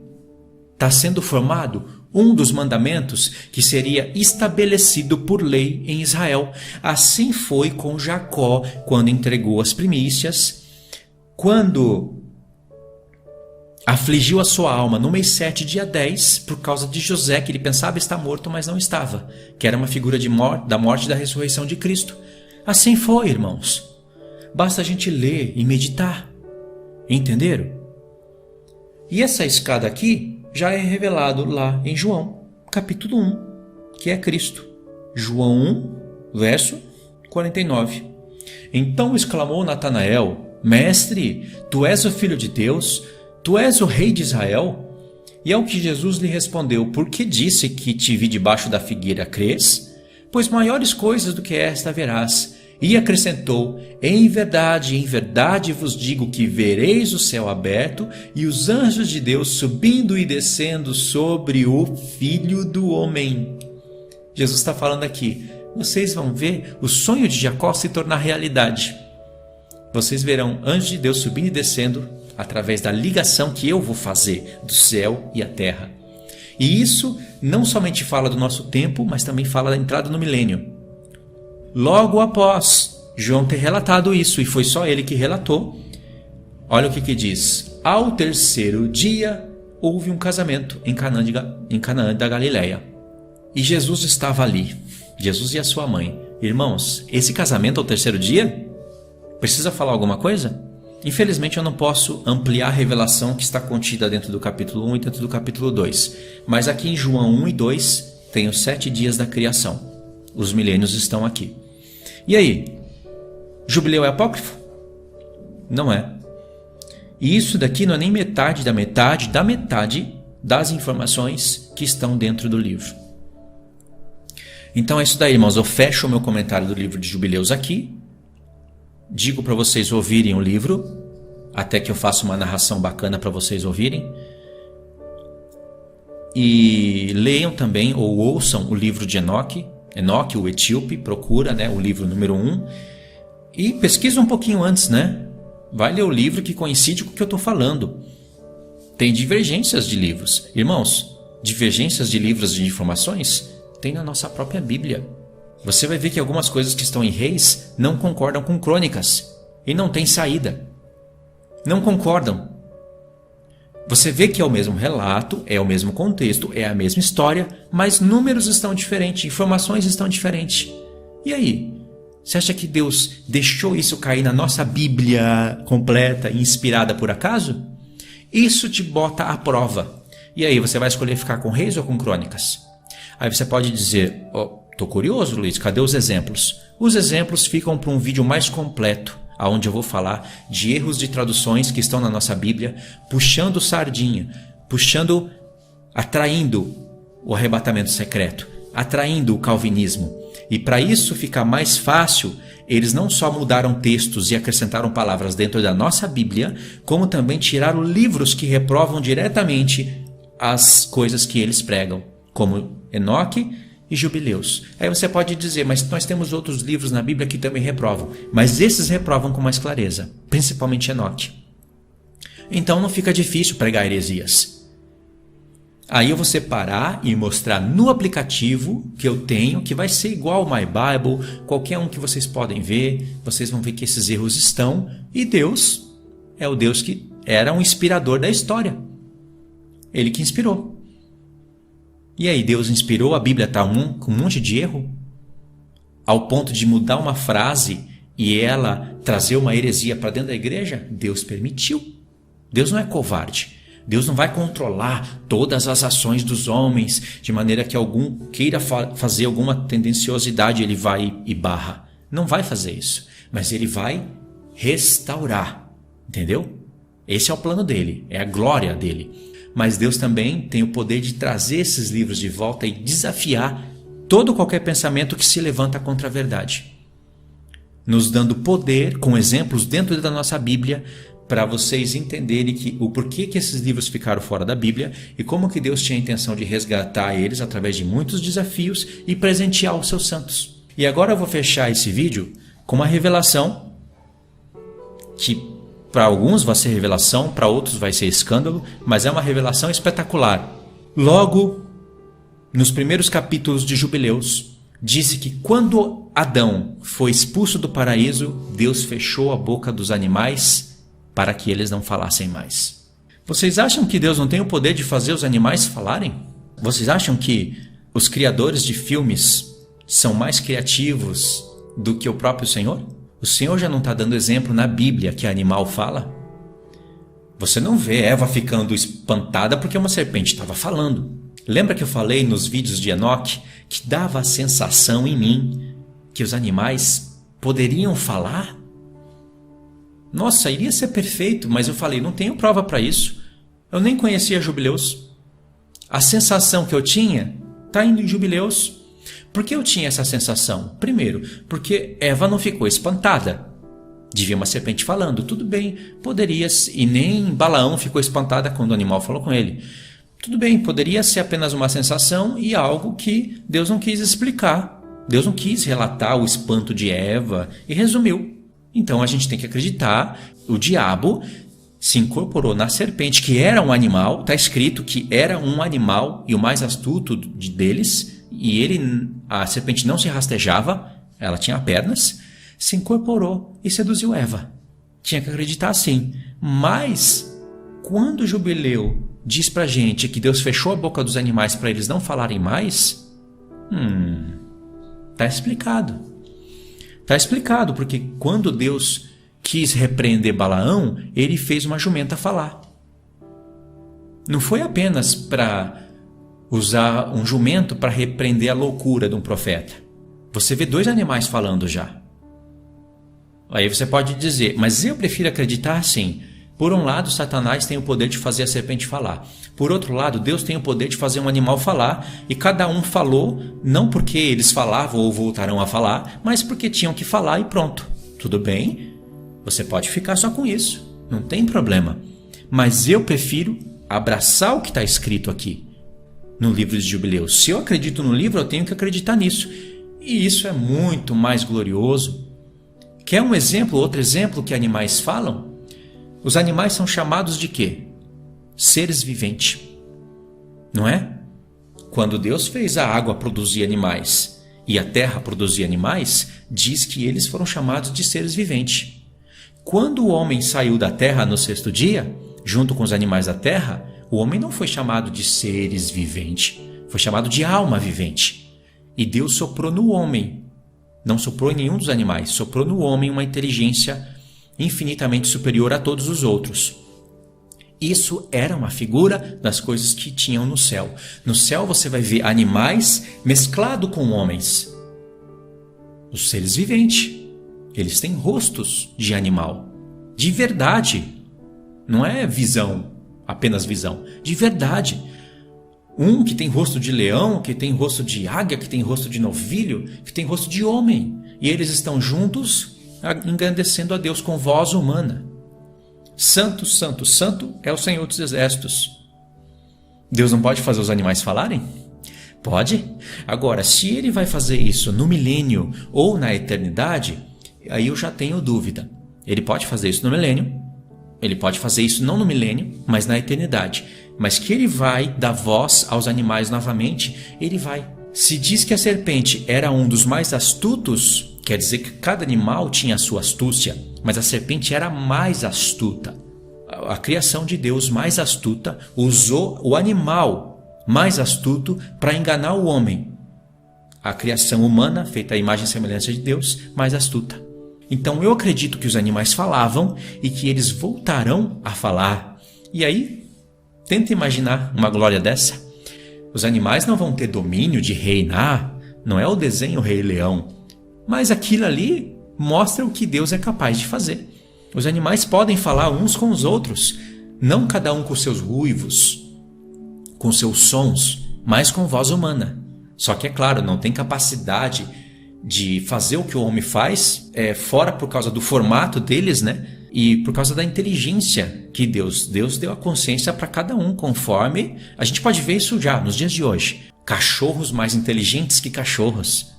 está sendo formado um dos mandamentos que seria estabelecido por lei em Israel. Assim foi com Jacó, quando entregou as primícias, quando afligiu a sua alma no mês 7, dia 10, por causa de José, que ele pensava estar morto, mas não estava, que era uma figura da morte e da ressurreição de Cristo. Assim foi, irmãos. Basta a gente ler e meditar. Entenderam? E essa escada aqui já é revelado lá em João, capítulo 1, que é Cristo. João 1, verso 49. Então exclamou Natanael: Mestre, tu és o Filho de Deus? Tu és o Rei de Israel? E ao que Jesus lhe respondeu: Por que disse que te vi debaixo da figueira, crês? Pois maiores coisas do que esta verás. E acrescentou: em verdade vos digo que vereis o céu aberto e os anjos de Deus subindo e descendo sobre o Filho do Homem. Jesus está falando aqui: vocês vão ver o sonho de Jacó se tornar realidade. Vocês verão anjos de Deus subindo e descendo através da ligação que eu vou fazer do céu e a terra. E isso não somente fala do nosso tempo, mas também fala da entrada no milênio. Logo após João ter relatado isso, e foi só ele que relatou, olha o que diz: ao terceiro dia houve um casamento em Canaã da Galileia, e Jesus estava ali, Jesus e a sua mãe. Irmãos, esse casamento ao terceiro dia, precisa falar alguma coisa? Infelizmente eu não posso ampliar a revelação que está contida dentro do capítulo 1 e dentro do capítulo 2. Mas aqui em João 1 e 2 tem os 7 dias da criação. Os milênios estão aqui. E aí? Jubileu é apócrifo? Não é. E isso daqui não é nem metade da metade da metade das informações que estão dentro do livro. Então é isso daí, irmãos. Eu fecho o meu comentário do livro de Jubileus aqui. Digo para vocês ouvirem o livro, até que eu faça uma narração bacana para vocês ouvirem. E leiam também ou ouçam o livro de Enoque, o etíope, procura, né, o livro número 1. E pesquisa um pouquinho antes, né? Vai ler o livro que coincide com o que eu estou falando. Tem divergências de livros. Irmãos, divergências de livros de informações tem na nossa própria Bíblia. Você vai ver que algumas coisas que estão em Reis não concordam com Crônicas. E não tem saída. Não concordam. Você vê que é o mesmo relato, é o mesmo contexto, é a mesma história, mas números estão diferentes, informações estão diferentes. E aí? Você acha que Deus deixou isso cair na nossa Bíblia completa e inspirada por acaso? Isso te bota à prova. E aí, você vai escolher ficar com Reis ou com Crônicas? Aí você pode dizer, tô curioso, Luiz, cadê os exemplos? Os exemplos ficam para um vídeo mais completo, onde eu vou falar de erros de traduções que estão na nossa Bíblia, puxando sardinha, atraindo o arrebatamento secreto, atraindo o calvinismo. E para isso ficar mais fácil, eles não só mudaram textos e acrescentaram palavras dentro da nossa Bíblia, como também tiraram livros que reprovam diretamente as coisas que eles pregam, como Enoque e Jubileus. Aí você pode dizer, mas nós temos outros livros na Bíblia que também reprovam. Mas esses reprovam com mais clareza, principalmente Enoque. Então não fica difícil pregar heresias. Aí eu vou separar e mostrar no aplicativo que eu tenho, que vai ser igual ao My Bible, qualquer um que vocês podem ver. Vocês vão ver que esses erros estão. E Deus é o Deus que era um inspirador da história. Ele que inspirou. E aí, Deus inspirou, a Bíblia está com um monte de erro? Ao ponto de mudar uma frase e ela trazer uma heresia para dentro da igreja? Deus permitiu. Deus não é covarde. Deus não vai controlar todas as ações dos homens de maneira que algum queira fazer alguma tendenciosidade, ele vai e barra. Não vai fazer isso. Mas ele vai restaurar. Entendeu? Esse é o plano dele. É a glória dele. Mas Deus também tem o poder de trazer esses livros de volta e desafiar todo qualquer pensamento que se levanta contra a verdade. Nos dando poder, com exemplos dentro da nossa Bíblia, para vocês entenderem o porquê que esses livros ficaram fora da Bíblia e como que Deus tinha a intenção de resgatar eles através de muitos desafios e presentear os seus santos. E agora eu vou fechar esse vídeo com uma revelação que para alguns vai ser revelação, para outros vai ser escândalo, mas é uma revelação espetacular. Logo, nos primeiros capítulos de Jubileus, disse que quando Adão foi expulso do paraíso, Deus fechou a boca dos animais para que eles não falassem mais. Vocês acham que Deus não tem o poder de fazer os animais falarem? Vocês acham que os criadores de filmes são mais criativos do que o próprio Senhor? O Senhor já não está dando exemplo na Bíblia que animal fala? Você não vê Eva ficando espantada porque uma serpente estava falando. Lembra que eu falei nos vídeos de Enoque que dava a sensação em mim que os animais poderiam falar? Nossa, iria ser perfeito, mas eu falei, não tenho prova para isso. Eu nem conhecia Jubileus. A sensação que eu tinha está indo em Jubileus. Por que eu tinha essa sensação? Primeiro, porque Eva não ficou espantada. Devia uma serpente falando, tudo bem, poderia, e nem Balaão ficou espantada quando o animal falou com ele. Tudo bem, poderia ser apenas uma sensação e algo que Deus não quis explicar. Deus não quis relatar o espanto de Eva e resumiu. Então a gente tem que acreditar, o diabo se incorporou na serpente, que era um animal, está escrito que era um animal e o mais astuto deles, e a serpente não se rastejava, ela tinha pernas, se incorporou e seduziu Eva. Tinha que acreditar assim. Mas, quando o Jubileu diz pra gente que Deus fechou a boca dos animais para eles não falarem mais, tá explicado. Está explicado, porque quando Deus quis repreender Balaão, ele fez uma jumenta falar. Não foi apenas para usar um jumento para repreender a loucura de um profeta. Você vê 2 animais falando já. Aí você pode dizer, mas eu prefiro acreditar assim. Por um lado, Satanás tem o poder de fazer a serpente falar. Por outro lado, Deus tem o poder de fazer um animal falar, e cada um falou, não porque eles falavam ou voltarão a falar, mas porque tinham que falar e pronto. Tudo bem? Você pode ficar só com isso. Não tem problema. Mas eu prefiro abraçar o que está escrito aqui no livro de Jubileus. Se eu acredito no livro, eu tenho que acreditar nisso. E isso é muito mais glorioso. Quer um exemplo, outro exemplo que animais falam? Os animais são chamados de quê? Seres viventes. Não é? Quando Deus fez a água produzir animais e a terra produzir animais, diz que eles foram chamados de seres viventes. Quando o homem saiu da terra no 6º dia, junto com os animais da terra, o homem não foi chamado de seres viventes, foi chamado de alma vivente. E Deus soprou no homem, não soprou em nenhum dos animais, soprou no homem uma inteligência infinitamente superior a todos os outros. Isso era uma figura das coisas que tinham no céu. No céu você vai ver animais mesclados com homens. Os seres viventes, eles têm rostos de animal, de verdade. Não é visão, apenas visão, de verdade. Um que tem rosto de leão, que tem rosto de águia, que tem rosto de novilho, que tem rosto de homem. E eles estão juntos, engrandecendo a Deus com voz humana. Santo, santo, santo é o Senhor dos Exércitos. Deus não pode fazer os animais falarem? Pode. Agora, se ele vai fazer isso no milênio ou na eternidade, aí eu já tenho dúvida. Ele pode fazer isso no milênio, ele pode fazer isso não no milênio, mas na eternidade. Mas que ele vai dar voz aos animais novamente, ele vai. Se diz que a serpente era um dos mais astutos, quer dizer que cada animal tinha a sua astúcia, mas a serpente era a mais astuta. A criação de Deus mais astuta usou o animal mais astuto para enganar o homem. A criação humana, feita à imagem e semelhança de Deus, mais astuta. Então eu acredito que os animais falavam e que eles voltarão a falar. E aí, tenta imaginar uma glória dessa. Os animais não vão ter domínio de reinar, não é o desenho Rei Leão, mas aquilo ali mostra o que Deus é capaz de fazer. Os animais podem falar uns com os outros, não cada um com seus ruivos, com seus sons, mas com voz humana. Só que é claro, não tem capacidade de fazer o que o homem faz, fora por causa do formato deles, né? E por causa da inteligência que Deus deu a consciência para cada um, conforme... A gente pode ver isso já nos dias de hoje. Cachorros mais inteligentes que cachorros.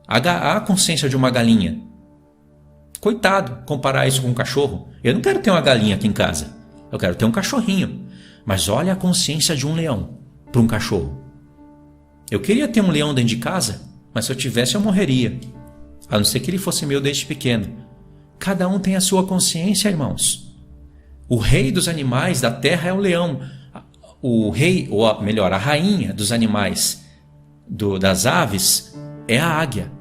A consciência de uma galinha. Coitado, comparar isso com um cachorro. Eu não quero ter uma galinha aqui em casa. Eu quero ter um cachorrinho. Mas olha a consciência de um leão para um cachorro. Eu queria ter um leão dentro de casa, mas se eu tivesse eu morreria. A não ser que ele fosse meu desde pequeno. Cada um tem a sua consciência, irmãos. O rei dos animais da terra é o leão. O rei, ou melhor, a rainha dos animais, das aves, é a águia.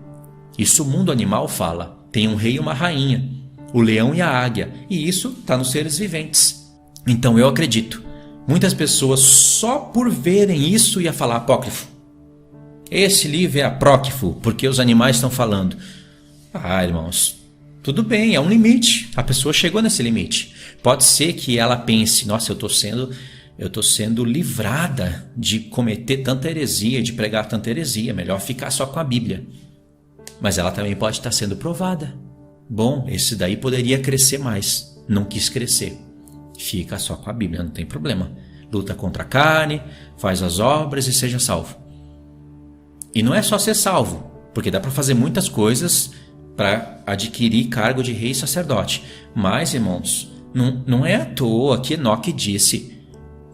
Isso o mundo animal fala. Tem um rei e uma rainha, o leão e a águia. E isso está nos seres viventes. Então eu acredito. Muitas pessoas só por verem isso ia falar apócrifo. Esse livro é apócrifo porque os animais estão falando. Ah, irmãos, tudo bem, é um limite. A pessoa chegou nesse limite. Pode ser que ela pense, nossa, eu estou sendo livrada de cometer tanta heresia, de pregar tanta heresia. Melhor ficar só com a Bíblia. Mas ela também pode estar sendo provada. Bom, esse daí poderia crescer mais. Não quis crescer. Fica só com a Bíblia, não tem problema. Luta contra a carne, faz as obras e seja salvo. E não é só ser salvo, porque dá para fazer muitas coisas para adquirir cargo de rei e sacerdote. Mas, irmãos, não é à toa que Enoque disse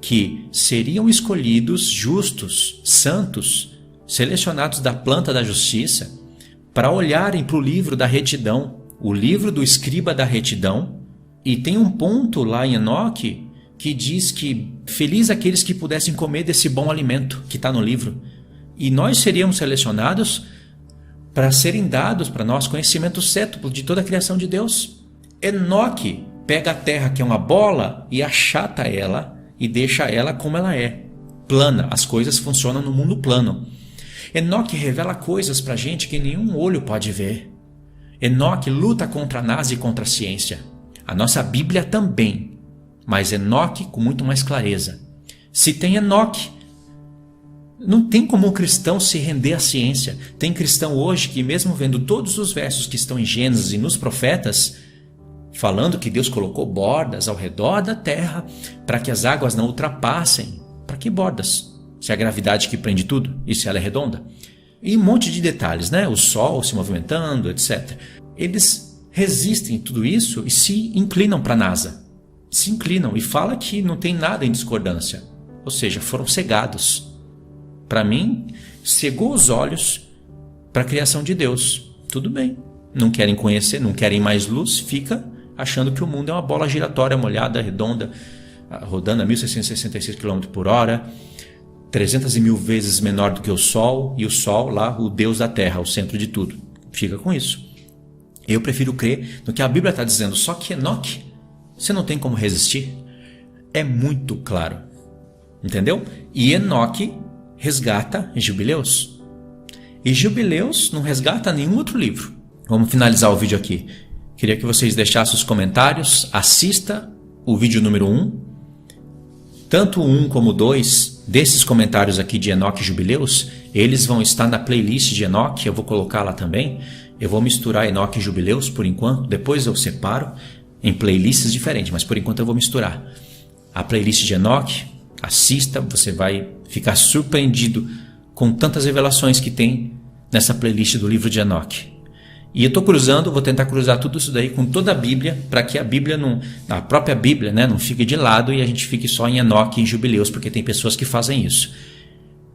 que seriam escolhidos justos, santos, selecionados da planta da justiça, para olharem para o livro da retidão, o livro do escriba da retidão. E tem um ponto lá em Enoque que diz que feliz aqueles que pudessem comer desse bom alimento que está no livro. E nós seríamos selecionados para serem dados para nós conhecimento cétuplo de toda a criação de Deus. Enoque pega a terra, que é uma bola, e achata ela e deixa ela como ela é, plana. As coisas funcionam no mundo plano. Enoque revela coisas para a gente que nenhum olho pode ver. Enoque luta contra a NASA e contra a ciência. A nossa Bíblia também, mas Enoque com muito mais clareza. Se tem Enoque, não tem como um cristão se render à ciência. Tem cristão hoje que, mesmo vendo todos os versos que estão em Gênesis e nos profetas, falando que Deus colocou bordas ao redor da terra para que as águas não ultrapassem. Para que bordas? Se é a gravidade que prende tudo e se ela é redonda. E um monte de detalhes, né? O sol se movimentando, etc. Eles resistem a tudo isso e se inclinam para a NASA. Se inclinam e falam que não tem nada em discordância. Ou seja, foram cegados. Para mim, cegou os olhos para a criação de Deus. Tudo bem. Não querem conhecer, não querem mais luz, fica achando que o mundo é uma bola giratória molhada, redonda, rodando a 1.666 km por hora, 300.000 vezes menor do que o Sol, e o Sol lá, o Deus da Terra, o centro de tudo. Fica com isso. Eu prefiro crer no que a Bíblia está dizendo, só que Enoque, você não tem como resistir. É muito claro. Entendeu? E Enoque resgata Jubileus. E Jubileus não resgata nenhum outro livro. Vamos finalizar o vídeo aqui. Queria que vocês deixassem os comentários. Assista o vídeo número 1. Tanto o 1 como o 2 desses comentários aqui de Enoque e Jubileus, eles vão estar na playlist de Enoque. Eu vou colocar lá também. Eu vou misturar Enoque e Jubileus por enquanto. Depois eu separo em playlists diferentes, mas por enquanto eu vou misturar. A playlist de Enoque, assista, você vai ficar surpreendido com tantas revelações que tem nessa playlist do livro de Enoque. E eu estou cruzando, vou tentar cruzar tudo isso daí com toda a Bíblia, para que a Bíblia, a própria Bíblia, né, não fique de lado e a gente fique só em Enoque e em Jubileus, porque tem pessoas que fazem isso.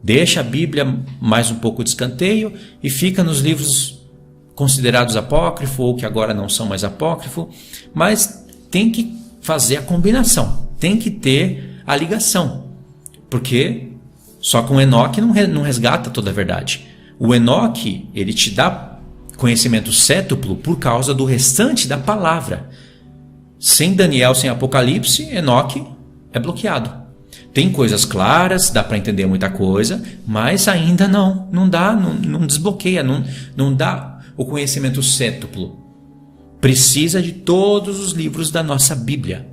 Deixa a Bíblia mais um pouco de escanteio e fica nos livros considerados apócrifo ou que agora não são mais apócrifo, mas tem que fazer a combinação, tem que ter a ligação, porque só com Enoque não resgata toda a verdade. O Enoque, ele te dá conhecimento cétuplo por causa do restante da palavra. Sem Daniel, sem Apocalipse, Enoque é bloqueado. Tem coisas claras, dá para entender muita coisa, mas ainda não dá, não desbloqueia, não dá o conhecimento cétuplo. Precisa de todos os livros da nossa Bíblia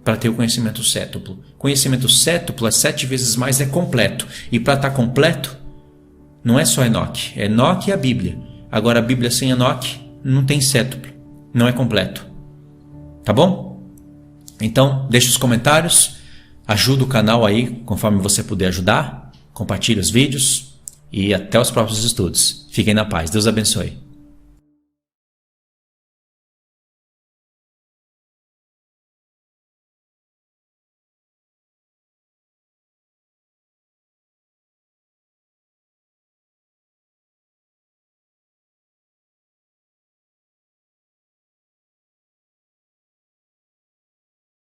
para ter o conhecimento cétuplo. Conhecimento cétuplo é 7 vezes mais, é completo. E para estar completo, não é só Enoque. É Enoque e a Bíblia. Agora a Bíblia sem Enoque não tem cétuplo. Não é completo. Tá bom? Então, deixa os comentários. Ajuda o canal aí, conforme você puder ajudar. Compartilhe os vídeos. E até os próximos estudos. Fiquem na paz. Deus abençoe.